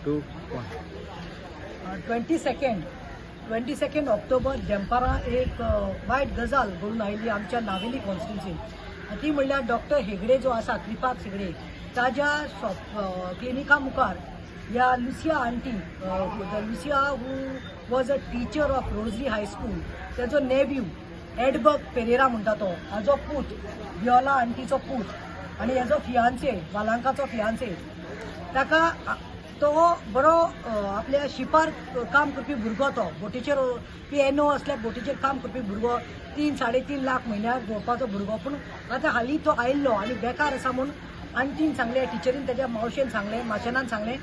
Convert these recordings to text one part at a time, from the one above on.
2, 1. 22 October दनपारां एक वायट गजाल घडून आयिल्ली आमच्या नावेली कॉन्स्टिट्युन्सीन. ती म्हणल्यार डॉक्टर हेगडे जो आसा कृपाक हेगडे ताज्या क्लिनिका मुखार ह्या Lucia aunty Lucia who was a teacher of rosary high school तेजो नेव्यू एडबर्ग पेरेरा म्हणटा तो हाजो पूत वियोला आंटीचो पूत आनी हेजो फियांसे वालांकाचो फियांसे ताका तो बरो आपल्या शिपार काम करपी भुरगो तो बोटीचेर पिएनो असल्या बोटीचेर काम करपी भुरगो 3-3.5 लाख म्हयन्याक घेवपाचो भुरगो पूण आतां हालीं तो आयिल्लो आनी बेकार आसा म्हूण आंटीन सांगलें टिचरीन तेज्या मावशेन सांगलें माशेनान सांगलें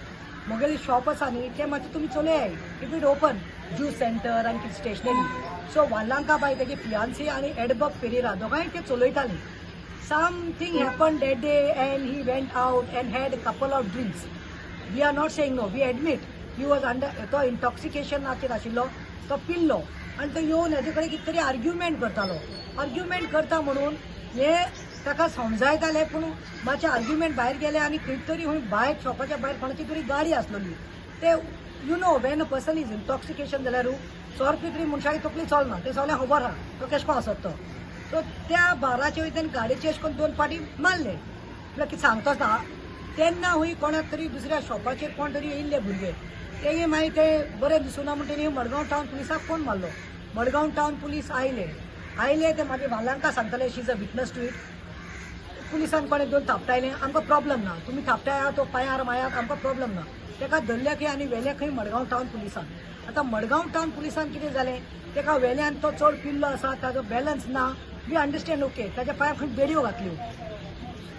म्हगेलें शॉप आसा न्ही तें मातशें तुमी चलयाय if it open juice centre आनी कितें स्टेशनरी सो वालांका बाय तेगे फियांसी आनी एडबर्ग पेरेरा दोगांय ते चलयतालीं. Something happen that day and he went out and had a couple of drinks. We are not saying no, we admit he was under तो इंटॉक्सिकेशनाचेर आशिल्लो तो पिल्लो आनी तो येवन हेजे कडेन कितें तरी आर्ग्युमेंट करतालो. आर्ग्युमेंट करता म्हणून हे ताका समजायताले पूण मातशें आर्ग्युमेंट भायर गेले आनी खंय तरी खंय भायर शॉपाच्या भायर कोणाची तरी गाडी आसलेली ते you know when a person is intoxication जाल्यार सोर पिकरी मनशाची तकली चलना ते सगळें खबर आहा तो केश कोन आसत तो. सो त्या बाराचे वयल्यान गाडयेचे अशें करून 2 फावटी मारले म्हळ्यार कितें सांगतोच ना. तेन्ना हूंय कोणाक तरी दुसऱ्या शॉपाचेर कोण तरी येयल्ले भुरगे तेगे मागीर ते बरें दिसूना म्हणून तेणी मडगांव टावन पुलिसाक फोन मारलो. मडगांव टावन पुलीस आयले ते मागीर वालांका सांगताले शी is a witness to it. पुलिसान कोणें 2 थापटायलें आमकां प्रॉब्लम ना तुमी थापटाया तो पांयार मायाक आमकां प्रॉब्लम ना. तेका धरल्या खंय आनी व्हेले खंय मडगांव टावन पुलिसान. आतां मडगांव टावन पुलिसान कितें जालें तेका व्हेल्यान तो चड पिल्लो आसा ताजो बॅलन्स ना वी अंडरस्टँड ओके ताज्या पांयार खंय बेडयो घातल्यो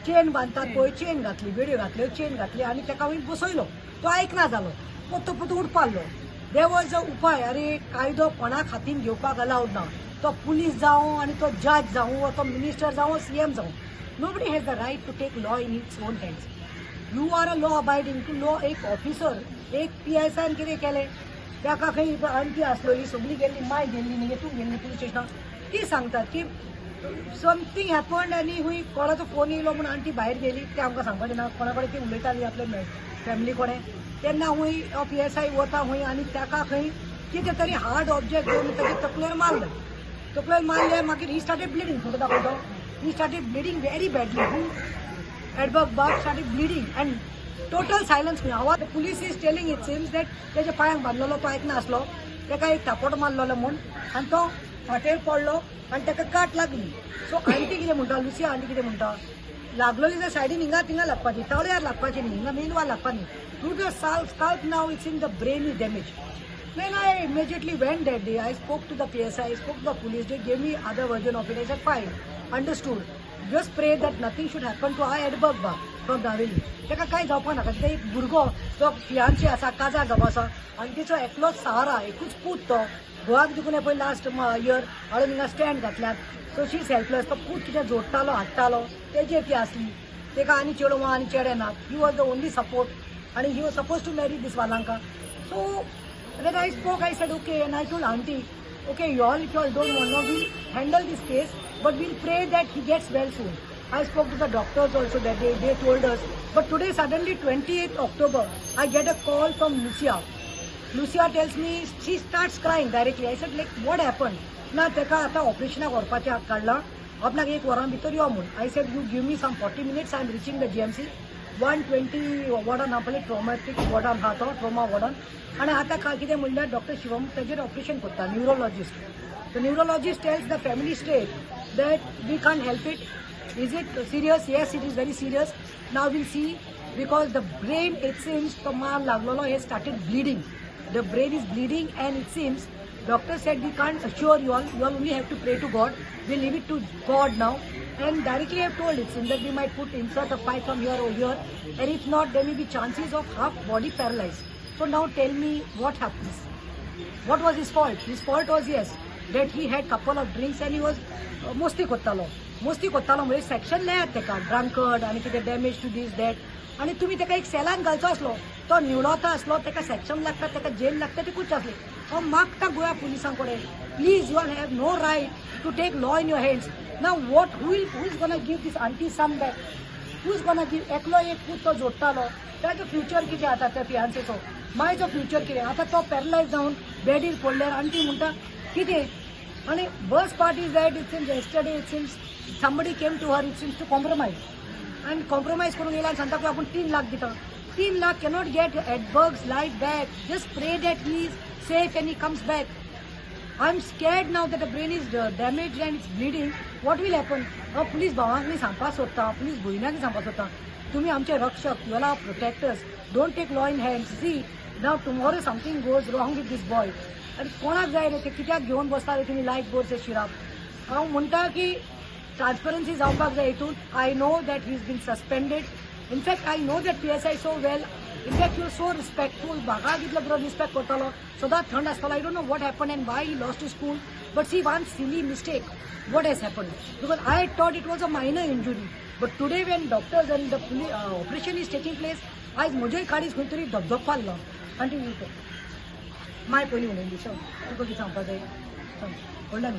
चेन बांदतात पळय चेन घातली बेडयो घातल्यो चेन घातली आनी ताका खंय बसयलो तो आयकना जालो पोत्तो उडपाल्लो. दे वॉज अ उपाय अरे कायदो कोणाक हातीन घेवपाक अलावड ना. तो पुलीस जावं आनी तो जज जावं वा तो मिनिस्टर जावं सीएम जावं nobody has the right to take law in its own hands. You are a law abiding to law. एक ऑफिसर एक PSIन कितें केलें ताका खंय आंटी आसलेली सगळी गेल्ली माय गेल्ली न्ही तूं गेल्ली पुलीस स्टेशनाक ती सांगतात की समथींग हॅपन्ड आनी खंय कोणाचो फोन येयलो म्हूण आंटी भायर गेली ते आमकां सांगपाचें ना कोणा कडेन ती उलयताली आपले फॅमिली कोणें तेन्ना खंय PSI वता खंय आनी ताका खंय कितें तरी हार्ड ऑब्जेक्ट घेवन ताचे तकलेर मारले मागीर ही स्टार्टेड ब्लिडींग फोटो दाखयतो he started bleeding very badly. Edberg बाग started bleeding and total silence खंय आवाज. The police is telling it seems that तेज्या पांयांक बांदलेलो तो आयकना आसलो ताका एक थापोट मारलेलो म्हूण आनी तो फाटेर पडलो आनी ताका काट लागली. सो आंटी कितें म्हणटा लुसिया आंटी कितें म्हणटा लागलेली जर सायडीन हिंगा लागपाची तळ्यार लागपाची न्ही हिंगा मेंदवार लागपा न्ही through the scalp now it's in the brain is damage. Then I immediately went that day. I spoke to the PSI, I spoke to the police. They gave me other version of it. I said, fine, understood. Just pray that nothing should happen to our Edberg Bag from Daveli. तेका काय जावपा नाका. ते एक भुरगो जो fiancée आसा काजार जावो आसा आनी तिचो एकलोच सहारा एकूच पूत तो गोवाक देखून पळय लास्ट इयर हाडून हिंगा स्टँड घातल्यात. So she is helpless. तो पूत कितें जोडटालो हाडटालो तेजेर ती आसली तेका आनी चेडवां आनी चेडे नात. He was the only support आनी he was suppose to marry this वालांका. So when I spoke, I said, okay, and I told auntie, okay, you all, if you all don't want, no, we'll handle this case, but we'll pray that he gets well soon. I spoke to the doctors also that they told us. But today, suddenly, 28th October, I get a call from Lucia. Lucia tells me, she starts crying directly. I said, like, what happened? Na, teka ata operation करपाचे हात काढला. आपणाक एक वरां भितर यो म्हूण. I said, you give me some 40 minutes, I'm reaching the GMC. 120 warden आपले traumatic warden हा तो ट्रॉमा वॉर्डन आनी आतां काय कितें म्हणल्यार डॉक्टर शिवम तेजेर ऑपरेशन करता neurologist. The neurologist tells the family state that we can't help it. Is it serious? Yes it is very serious. Now will see because the brain it seems तो मार लागलेलो हे started bleeding. The brain is bleeding and it seems doctor said we can't assure you all only have to pray to God. We leave it to God now. And directly I have told it that we might insert a pipe from here or here, and if not, there may be chances of half body paralyzed. So now tell me what happens. What was his fault? His fault was yes that he had couple of drinks and he was mosti kottalo म्हणजे section लयात तेका drunkard आनी कितें damage to this that आनी तुमी तेका एक सेलान घालचो आसलो तो निवडोता आसलो तेका सेक्शन लागता तेका जेल लागता ती खूच आसली. हांव मागता गोंया पुलिसां कडेन please you all have no right to take law in your hands. Now what who is gonna give these aunty son back who's gonna give एकलो एक पूत तो जोडटालो ताजो फ्युचर कितें आतां त्या फियांसेचो मायचो फ्युचर कितें आतां तो पॅरलायज जावन बेडीर पडल्यार आनी ती म्हणटा कितें आनी बस part is that it seems yesterday it seems somebody came to her it seems to compromise and compromise करून येयला आनी सांगता की आपूण 3 लाख दिता 3 lakh cannot get Edberg's life back. Just pray that he is safe and he comes back. I'm scared now that the brain is damaged and it's bleeding. What will happen? Police भावांक मी सांगपाक सोदता पुलीस भयणांक सांगपाक सोदता तुम्ही आमचे रक्षक your our protectors don't take law in hands see now tomorrow something goes wrong with this boy आनी कोणाक जाय रे ते कित्याक घेवन बसता रे तुमी लायफ बोर्डचे शिराप हांव म्हणटा की ट्रान्सपरन्सी जावपाक जाय हितून I know that he is been suspended in fact I know that PSI so well in fact you so respectful म्हाका कितलो बरो रिस्पेक्ट करतलो सदांच थंड आसतलो I don't know what happen and why he lost his school but see one silly mistake what has happened because I thought it was a minor injury but today when doctors and the operation is taking place आज म्हज्याय काडीच खंय तरी धबधब पाल्लो आनी ती माय पयलीं उलयली sir तुका कितें सांगपाक जाय व्हडल्यान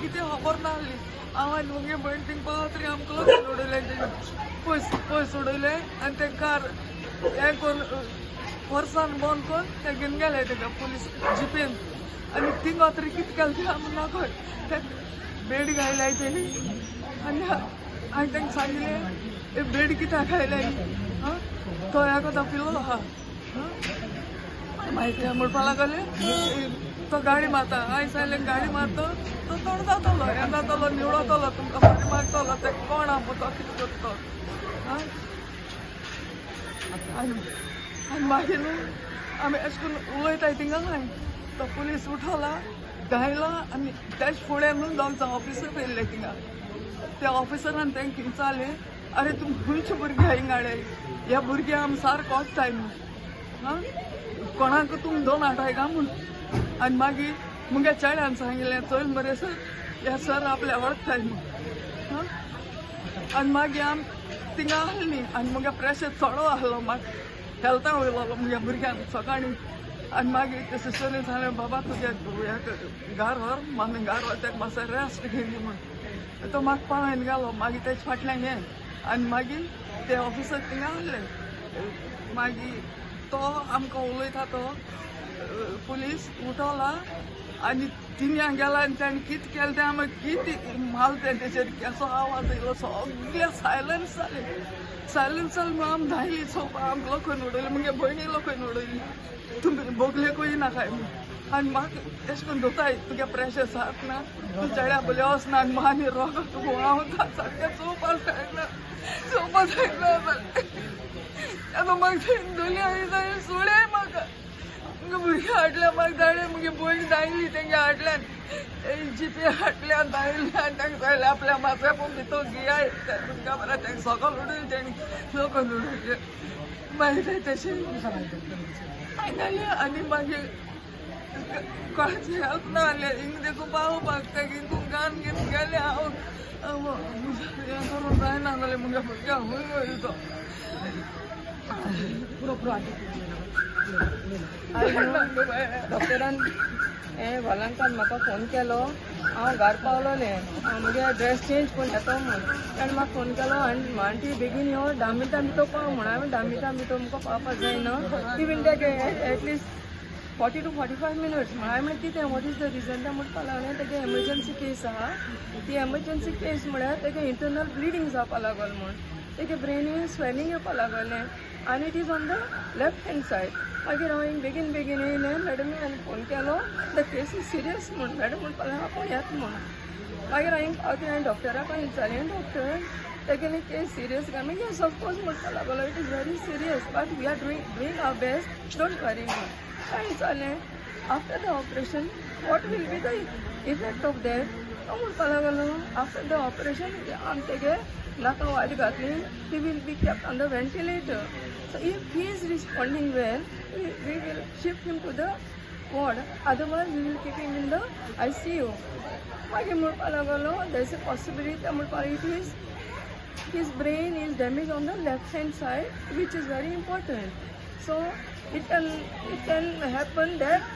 कितें खबर ना आहली हांव आनी मुगे भयण थिंग तरी आमकां उडयलें पयस उडयलें आनी तें कार हें करून वर्सान बंद करून ते घेवन गेले तेका पुलीस जिपेन आनी थिंग तरी कितें केलें तें आमी नाकय ते बेड घायलाय तेणी आनी हांवें तांकां सांगलें बेड कित्याक घायलाय तो हेको दाखयलो आहा मागीर म्हणपा लागले तो गाडी मारता हांवें सांगलें गाडी मारता तो तोड जातलो हें जातलो निवळतलो तुमकां फाटी मारतलो ते कोण आहा तो कितें करता आनी मागीर आमी अशें करून उलयताय थिंगा तो पुलीस उठवला घायला आनी तेच फुडें न्हू दोन ऑफिसर येयल्ले थिंगा त्या ऑफिसरान तांकां विचारलें अरे तुमी खंयचे भुरगे हिंगा हाडले ह्या भुरग्यां आमी सारको कोत्ताय न्हू कोणाक तुमी दोन हाडटाय काय म्हूण आनी मागीर मुगे चेड्यान सांगिल्लें चल मरे सर ह्या सर आपल्या वळखताय न्हू आनी मागीर आमी थिंगा आहली आनी मुगे प्रेशर चोडो आहलो म्हाका हेल्था वयलो मुगे भुरग्यांक सकाळीं आनी मागीर ते सिस्टरीन सांगलें बाबा तुगे घार व्हर मामी घार व्हर तेका मातसो रेस्ट घेयली म्हूण तो म्हाका पळोवन गेलो मागीर तेजे फाटल्यान हें आनी मागीर ते ऑफिसर थिंगा आहले मागीर तो आमकां उलयता तो पुलीस उठवला आनी तिन्या गेला आनी ताणें कितें केलें तें आमी कितें मारलें तेचेर केसो आवाज येयलो सगळें सायलन्स जालें म्हूण आमी धांयली चोवपा आमकां लोकन उडयली मुगे भयणी लोकन उडयली तुमी बोगलेकूय नाकाय म्हूण आनी म्हाका अशें करून दोताय तुगे प्रेशर सारक ना तूं चेड्या बोले वचना आनी मानी रोग तुका हांव सारकें चोवपाक जायना आतां म्हाका दोनी जाय सोडे म्हाका मुगे भुरगे हाडल्या म्हाका धाडले मुगे भयण धांयली तेंगे हाडल्यान जीपे हाडल्यान धांयली आनी तांकां सांगलें आपल्या माथ्या पूण भितर गियाय तुमकां बरें तांकां सकाळ उडयलें तेणी लोकन उडयलें मागीर तशें फायनली आनी मागीर कोणाचें हेल्प ना जालें हिंग देखून पावोवपाक तें हिंगून गान घेवन गेलें हांव हें करूंक जायना जाल्यार मुगे भुरग्यांक हूंय वयलो तो पुरो डॉक्टरान हें वालांकान म्हाका फोन केलो हांव घार पावलोलें मुगे ड्रेस चेंज करून येतो म्हूण ताणें म्हाका फोन केलो आनी आंटी बेगीन यो 10 मिनटां भितर पाव म्हूण हांवें 10 मिनटां भितर तुमकां पावपाक जायना ती बीन तेगे एटलिस्ट 40 to 45 minutes हांवें म्हणलें कितें वॉट इज द रिजन तें म्हणपा लागलें तेगे एमर्जन्सी केस आहा ती एमर्जन्सी केस म्हळ्यार तेगे इंटरनल ब्लिडींग जावपा लागल म्हूण तेगे ब्रेनीन स्वेलिंग येवपा लागलें आनी it is on the left hand said मागीर हांवें बेगीन बेगीन येयलें मॅडमी हांवें फोन केलो द केस इज सिरियस म्हूण मॅडम म्हणपा लागलें आपूण येत म्हूण मागीर हांवें डॉक्टराक विचारलें डॉक्टर तेगेली केस सिरियस काय मागीर सपोज म्हणपा लागलो it is very serious but we are doing our best don't worry म्हूण काय विचारलें after the operation what will be the effect of that तो म्हणपा लागलो आफ्टर द ऑपरेशन आमी तेगे नाका वाट घातली he will be kept on the ventilator so if he is responding well we will shift him to the ward otherwise we will keep him in the ICU मागीर म्हणपा लागलो there is a possibility म्हणपा it is his brain is damaged on the left hand side which is very important so it can happen that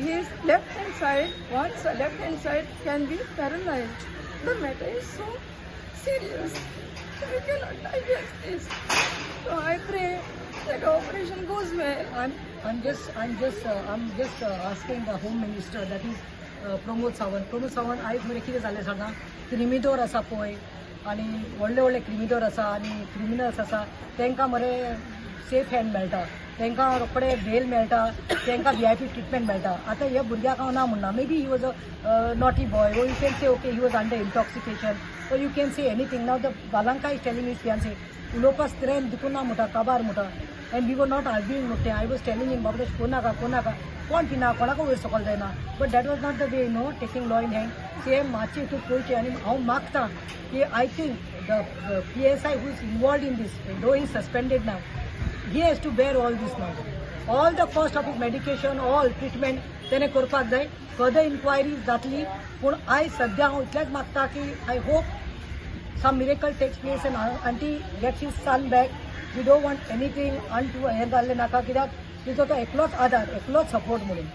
his left hand side, one's left hand side can be paralyzed. The matter is so serious. We cannot digest this. So I pray that operation goes well. I'm just asking the Home Minister, that is Pramod Sawant आयज मरे कितें जालें सांगा, क्रिमिडोर आसा पळय आनी व्हडले व्हडले क्रिमिडोर आसा आनी क्रिमिनल्स आसा तांकां मरे सेफ हँड मेळटा, तांकां रोखडे बेल मेळटा, तांकां VIP ट्रिटमेंट मेळटा. आतां ह्या भुरग्याक हांव ना म्हणना, may be he was a naughty boy, or you can say okay he was under intoxication, or you can say anything. Now the Balanka is telling his fiancé उलोवपा स्ट्रेंथ दिकून ना म्हणटा, काबार म्हणटा. And we were not arguing म्हणटा. I was telling him बाबा कोनाका कोण पिना, कोणाक वयर सकयल जायना. But that was not the way, taking law in hand. Same मातशें हितून पळयचें आनी हांव मागतां की I think the PSI who is involved in this, though he is suspended now, he has to bear all this now. All the cost of his medication, all treatment तेणे करपाक जाय. Further inquiries जातली, पूण आयज सद्या हांव इतलेंच मागतां की I hope some miracle takes place and auntie gets his son back. We don't want anything untoward हें जाल्लें नाका, कित्याक तिचो तो एकलोच आधार, एकलोच सपोर्ट म्हणून.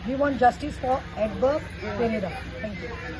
We want justice for Edberg Pereira. Thank you.